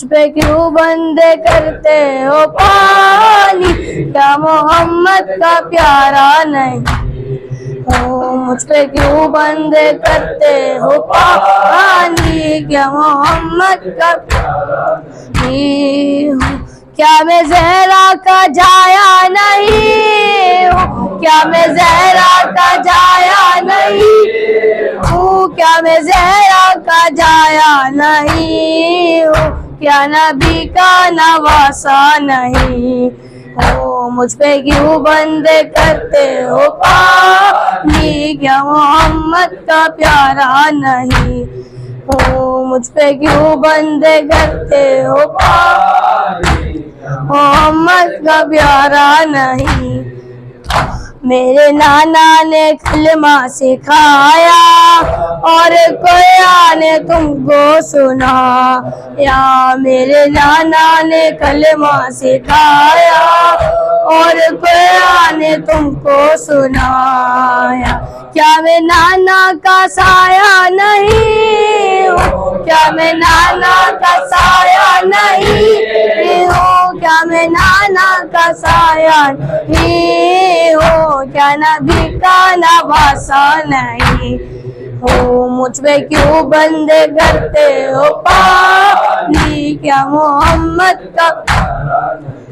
پہ کیوں بندے کرتے ہو پانی، کیا محمد کا پیارا نہیں ہو؟ مجھ پہ کیوں بندے کرتے ہو پانی، کیا محمد کا پیارا نہیں ہو؟ کیا میں زہرا کا جایا نہیں ہوں، کیا میں زہرا کا جایا نہیں ہوں، کیا میں زہرا کا جایا نہیں ہوں، کیا نبی کا نواسا نہیں ہو؟ مجھ پہ کیوں بندے کرتے ہو پانی، کیا محمد کا پیارا نہیں ہو؟ مجھ پہ کیوں بندے کرتے ہو پانی، محمد کا پیارا نہیں؟ میرے نانا نے کلمہ سکھایا اور قرآن تم کو سنایا، میرے نانا نے کلمہ سکھایا اور قرآن تم کو سنایا، کیا میں نانا کا سایہ نہیں ہوں، کیا میں نانا کا سایہ نہیں ہوں، کیا میں نانا کا سایہ نہیں ہوں، کیا نبی کا نواسا نہیں ہو؟ مجھ پہ کیوں بندے کرتے ہو پانی، کیا محمد کا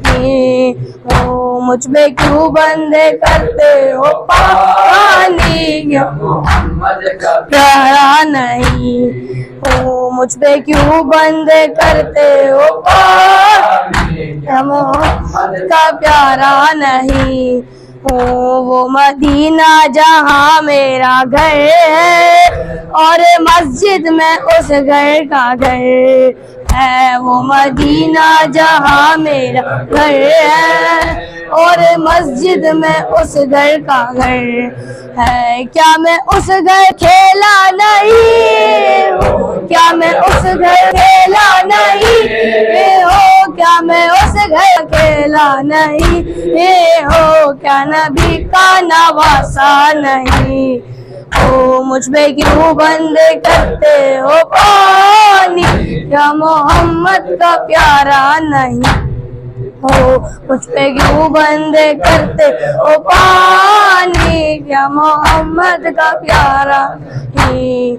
نہیں ہو؟ مجھ پہ کیوں بندے کرتے ہو پانی، کیا محمد کا پیارا نہیں ہو؟ مجھ پہ کیوں بندے کرتے ہو پانی، کیا محمد کا پیارا نہیں ہو؟ وہ مدینہ جہاں میرا گھر ہے اور مسجد میں اس گھر کا گھر ہے، وہ مدینہ جہاں میرا گھر ہے اور مسجد میں اس گھر کا گھر ہے، کیا میں اس گھر کھیلا نہیں ہوں، کیا میں اس گھر کھیلا نہیں ہوں، کیا میں اس گھر کھیلا نہیں ہو، کیا نبی کا نواسا نہیں ہو؟ مجھ پہ کیوں بندے کرتے ہو پانی، کیا محمد کا پیارا نہیں ہو؟ مجھ پہ کیوں بندے کرتے ہو پانی، کیا محمد کا پیارا نہیں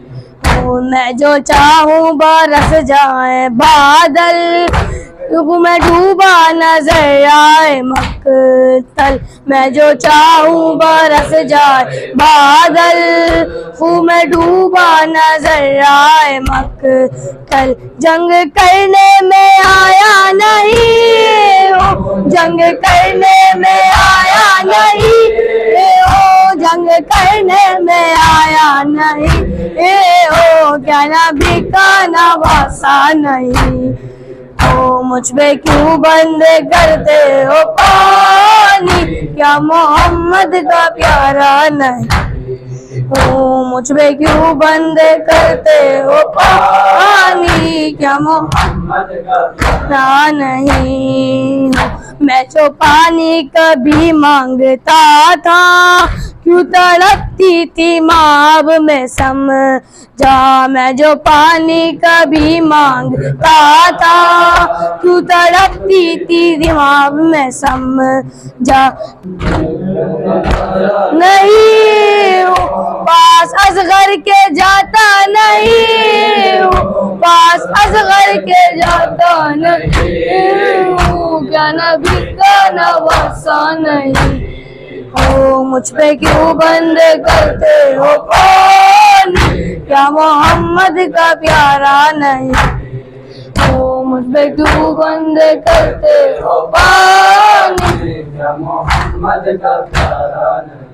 ہو؟ میں جو چاہوں برس جائے بادل، میں ڈوبا نظر آئے مقتل، میں جو چاہوں برس جائے بادل، میں ڈوبا نظر آئے مقتل، جنگ کرنے میں آیا نہیں ہوں، جنگ کرنے میں آیا نہیں ہوں، جنگ کرنے میں آیا نہیں ہو، کیا نبی کا نواسا نہیں ہو؟ مجھ پہ کیوں بندے کرتے ہو پانی، کیا محمد کا پیارا نہیں ہو؟ مجھ پہ کیوں بندے کرتے ہو پانی، کیا محمد کا پیارا نہیں ہو؟ میں جو پانی کبھی مانگتا تھا، کیوں تڑپتی تھی ماں اب میں سمجھا، میں جو پانی کبھی مانگتا تھا، کیوں تڑپتی تھی دماغ میں سمجھا، نہیں ہوں پاس اصغر کے جاتا نہیں ہوں، پاس اصغر کے جاتا نہیں ہوں، کیا نبی کا نواسا نہیں ہو؟ مجھ پہ کیوں بندے کرتے ہو پانی، کیا محمد کا پیارا نہیں ہو؟ مجھ پہ کیوں بندے کرتے ہو پانی، کیا محمد کا پیارا نہیں